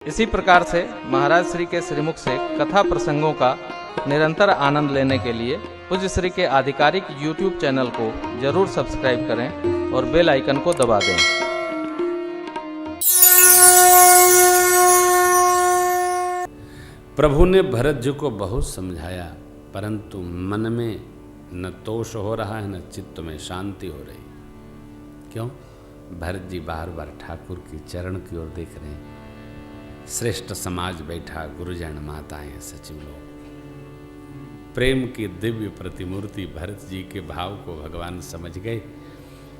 इसी प्रकार से महाराज श्री के श्रीमुख से कथा प्रसंगों का निरंतर आनंद लेने के लिए पूज्य श्री के आधिकारिक YouTube चैनल को जरूर सब्सक्राइब करें और बेल आइकन को दबा दें। प्रभु ने भरत जी को बहुत समझाया, परंतु मन में न तोष हो रहा है न चित्त में शांति हो रही। क्यों? भरत जी बार बार ठाकुर की चरण की ओर देख रहे हैं। श्रेष्ठ समाज बैठा, गुरुजन, माताएं, सचिव लोग, प्रेम की दिव्य प्रतिमूर्ति भरत जी के भाव को भगवान समझ गए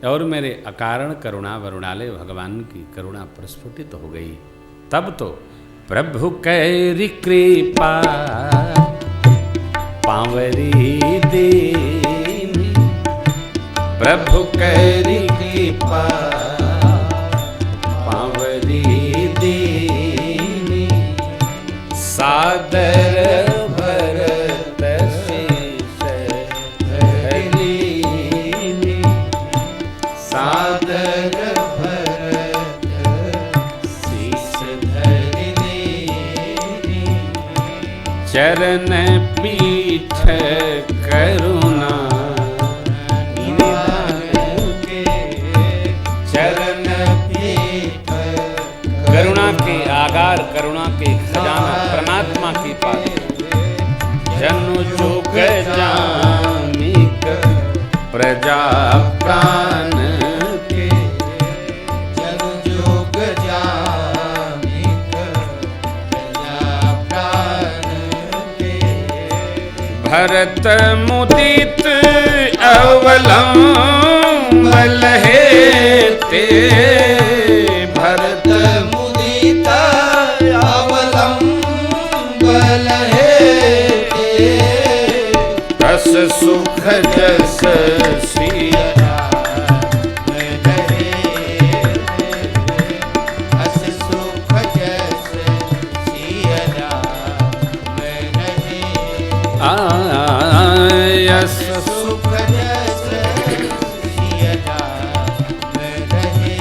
और मेरे अकारण करुणा वरुणालय भगवान की करुणा प्रस्फुटित हो गई। तब तो प्रभु कैरी कृपा पावरी दीनी, प्रभु कैरी कृपा पावरी दीनी, सादर भरत शीश धरीनी, सादर भरत शीश धरीनी, चरण पीठ करुणा करुणा के आगार, करुणा के खजाना परमात्मा की पास जनु जुग जामिक प्रजा प्राण के, जनु जुग जामिक प्रजा प्राण के, भरत मुदित अवलंबल हेते, भरत मुदित अवलंबल हेते, रस सुख जस सिया रहे, रस सुख जस सिया रहे, यस सुख जस सिया रहे,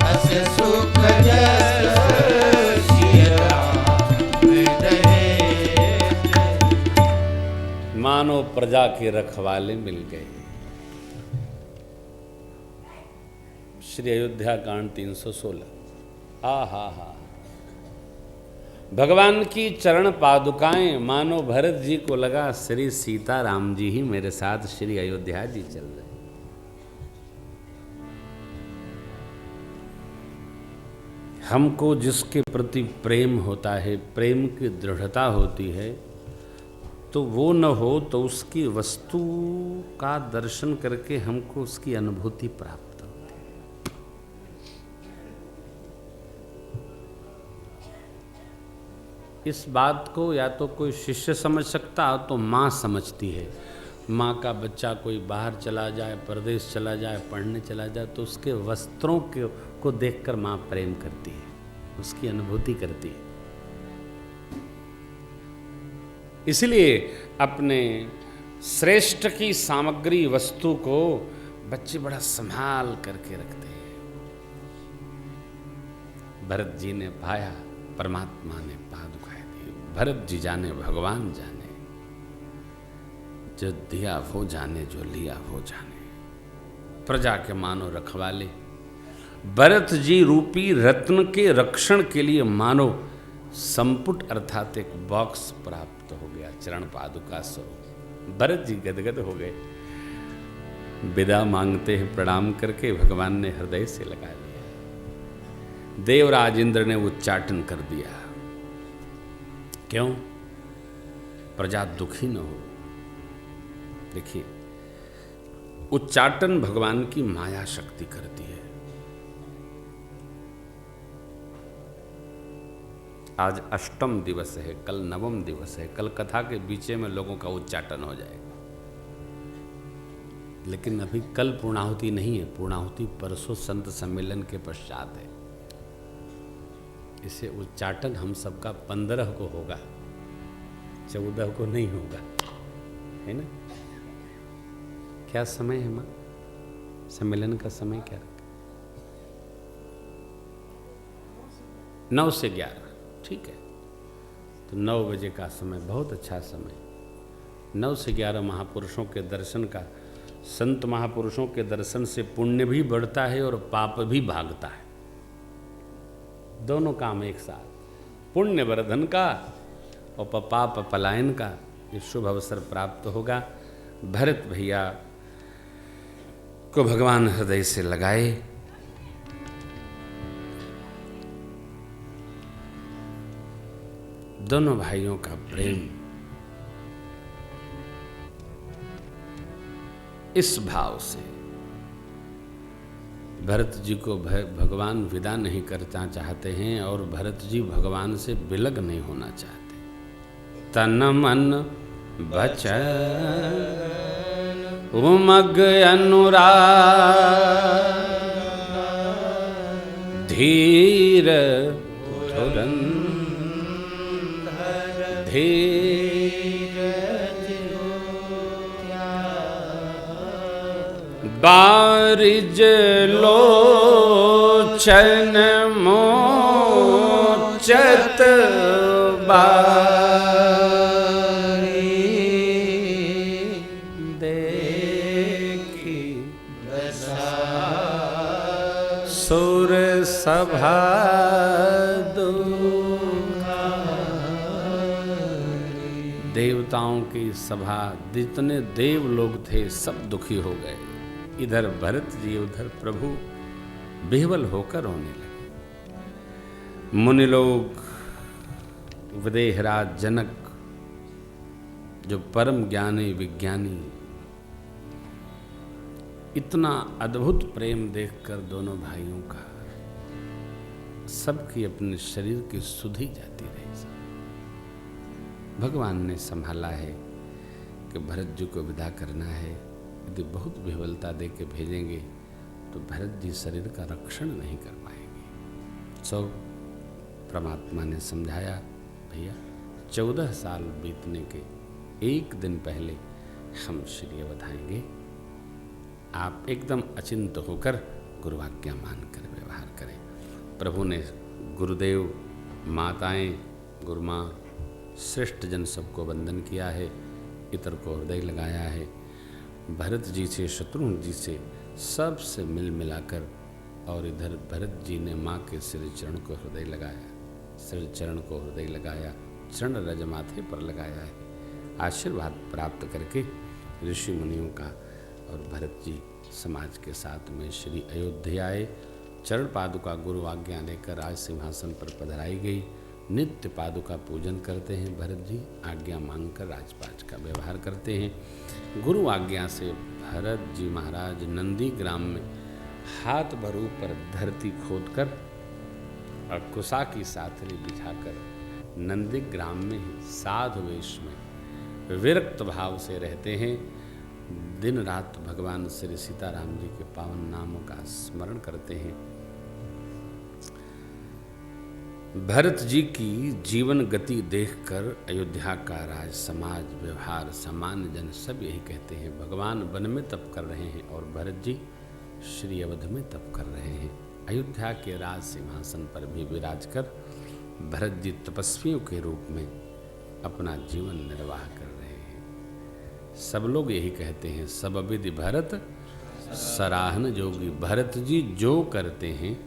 रस सुख जस सिया रहे। मानो प्रजा के रखवाले मिल गए। श्री अयोध्या कांड 316। हा भगवान की चरण पादुकाएं, मानो भरत जी को लगा श्री सीताराम जी ही मेरे साथ श्री अयोध्या जी चल रहे। हमको जिसके प्रति प्रेम होता है, प्रेम की दृढ़ता होती है, तो वो न हो तो उसकी वस्तु का दर्शन करके हमको उसकी अनुभूति प्राप्त होती है। इस बात को या तो कोई शिष्य समझ सकता है तो माँ समझती है। माँ का बच्चा कोई बाहर चला जाए, परदेश चला जाए, पढ़ने चला जाए, तो उसके वस्त्रों को देखकर माँ प्रेम करती है, उसकी अनुभूति करती है। इसलिए अपने श्रेष्ठ की सामग्री वस्तु को बच्चे बड़ा संभाल करके रखते हैं। भरत जी ने पाया, परमात्मा ने पादुकाएं दी। भरत जी जाने, भगवान जाने, जो दिया वो जाने, जो लिया वो जाने। प्रजा के मानो रखवाले भरत जी रूपी रत्न के रक्षण के लिए मानो संपुट अर्थात एक बॉक्स प्राप्त हो गया, चरण पादुका स्वरूप। भरत जी गदगद हो गए। विदा मांगते हैं प्रणाम करके, भगवान ने हृदय से लगा लिया। देवराज इंद्र ने उच्चाटन कर दिया। क्यों? प्रजा दुखी न हो। देखिए, उच्चाटन भगवान की माया शक्ति करती है। आज अष्टम दिवस है, कल नवम दिवस है, कल कथा के बीचे में लोगों का उच्चाटन हो जाएगा। लेकिन अभी कल पूर्णाहुति नहीं है, पूर्णाहुति परसों संत सम्मेलन के पश्चात है। इसे उच्चाटन हम सबका 15 को होगा, 14 को नहीं होगा, है ना? क्या समय है माँ? सम्मेलन का समय क्या रखा? 9 से 11, ठीक है। तो 9 बजे का समय बहुत अच्छा समय। 9 से 11 महापुरुषों के दर्शन का, संत महापुरुषों के दर्शन से पुण्य भी बढ़ता है और पाप भी भागता है। दोनों काम एक साथ, पुण्य वर्धन का और पाप पलायन का ये शुभ अवसर प्राप्त होगा। भरत भैया को भगवान हृदय से लगाए। दोनों भाइयों का प्रेम इस भाव से, भरत जी को भगवान विदा नहीं करना चाहते हैं और भरत जी भगवान से विलग नहीं होना चाहते। तन मन वचन उमग अनुराग धीर बारिज लोचन मोचत बारी देखी सुर सभा देवताओं की सभा, जितने देव लोग थे सब दुखी हो गए। इधर भरत जी उधर प्रभु बेहवल होकर रोने लगे। मुनि लोग, विदेहराज जनक जो परम ज्ञानी विज्ञानी, इतना अद्भुत प्रेम देखकर दोनों भाइयों का सबकी अपने शरीर की सुधि जाती रही। भगवान ने संभाला है कि भरत जी को विदा करना है। यदि बहुत विह्वलता दे के भेजेंगे तो भरत जी शरीर का रक्षण नहीं कर पाएंगे। सो परमात्मा ने समझाया, भैया 14 साल बीतने के एक दिन पहले हम श्री अवधाएंगे। आप एकदम अचिंत होकर गुरुवाज्ञा मानकर व्यवहार करें। प्रभु ने गुरुदेव, माताएं, गुरुमाँ, श्रेष्ठ जन सबको वंदन किया है, इतर को हृदय लगाया है। भरत जी से, शत्रुघ्न जी से, सबसे मिल मिलाकर, और इधर भरत जी ने माँ के सिर चरण को हृदय लगाया, सिर चरण को हृदय लगाया, चरण रज माथे पर लगाया है। आशीर्वाद प्राप्त करके ऋषि मुनियों का और भरत जी समाज के साथ में श्री अयोध्या आए। चरण पादुका गुरु आज्ञा लेकर आज सिंहासन पर पधराई गई। नित्य पादुका पूजन करते हैं भरत जी, आज्ञा मांगकर राजपाट का व्यवहार करते हैं। गुरु आज्ञा से भरत जी महाराज नंदी ग्राम में हाथ भर ऊपर धरती खोदकर और कुसा की साथरी बिछाकर नंदी ग्राम में ही साधु वेश में विरक्त भाव से रहते हैं। दिन रात भगवान श्री सीताराम जी के पावन नामों का स्मरण करते हैं। भरत जी की जीवन गति देखकर अयोध्या का राज समाज, व्यवहार, सामान्य जन सब यही कहते हैं, भगवान वन में तप कर रहे हैं और भरत जी श्री अवध में तप कर रहे हैं। अयोध्या के राज सिंहासन पर भी विराज कर भरत जी तपस्वियों के रूप में अपना जीवन निर्वाह कर रहे हैं। सब लोग यही कहते हैं, सब विधि भरत सराहन जोगी। भरत जी जो करते हैं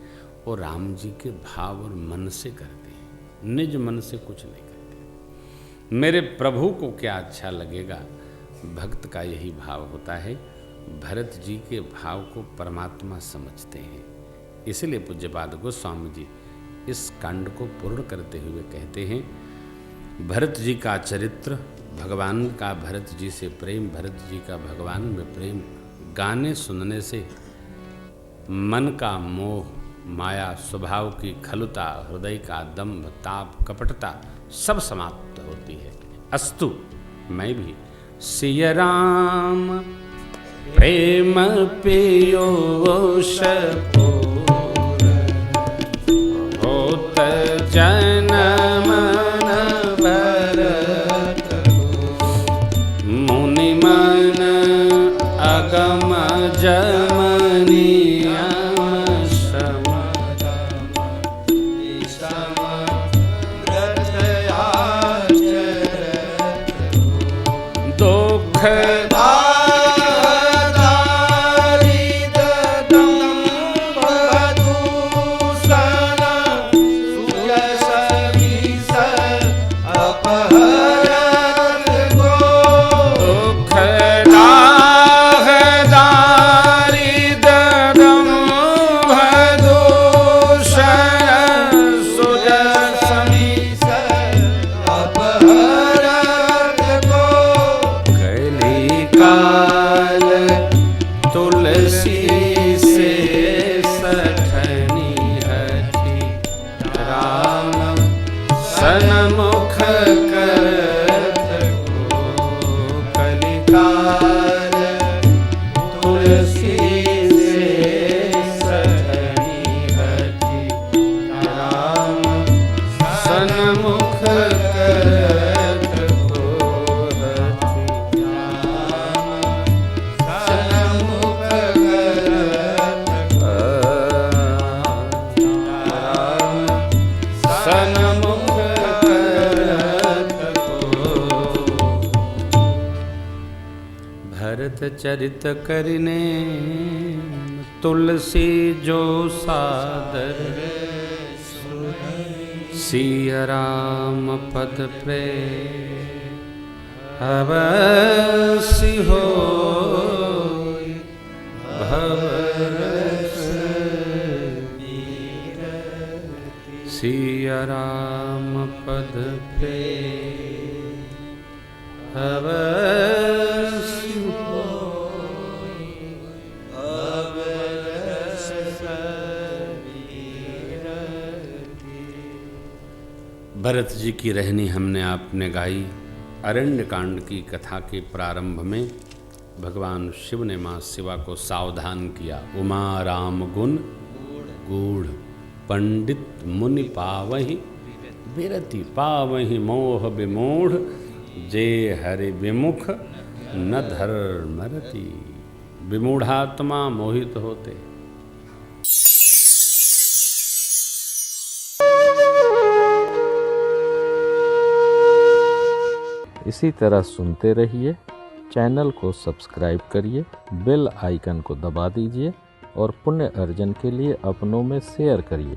वो राम जी के भाव और मन से करते हैं, निज मन से कुछ नहीं करते। मेरे प्रभु को क्या अच्छा लगेगा, भक्त का यही भाव होता है। भरत जी के भाव को परमात्मा समझते हैं। इसलिए पूज्यपाद गोस्वामी जी इस कांड को पूर्ण करते हुए कहते हैं, भरत जी का चरित्र, भगवान का भरत जी से प्रेम, भरत जी का भगवान में प्रेम, गाने सुनने से मन का मोह, माया, स्वभाव की खलुता, हृदय का दम्भ, ताप, कपटता सब समाप्त होती है। अस्तु मैं भी सिया राम प्रेम पीयूष होत जन्म भरत मुनि मन अगम जमनीय सन्मुख करत को कलिकाल तुलसी से सधनी हठी राम सन्मुख करत को हठी राम सन्मुख करत राम सन्मुख भरत चरित करने तुलसी जो सादर सिया राम पद प्रेम अवश्य होय भवरस सिया राम पद प्रेम अवश्य भरत जी की रहनी हमने आपने गाई। अरण्य कांड की कथा के प्रारंभ में भगवान शिव ने माँ शिवा को सावधान किया। उमा राम गुण गूढ़ पंडित मुनि पावहि विरति पावहि मोह विमूढ़ जे हरि विमुख न धर्मरति। विमूढ़ात्मा मोहित होते। इसी तरह सुनते रहिए। चैनल को सब्सक्राइब करिए, बेल आइकन को दबा दीजिए और पुण्य अर्जन के लिए अपनों में शेयर करिए।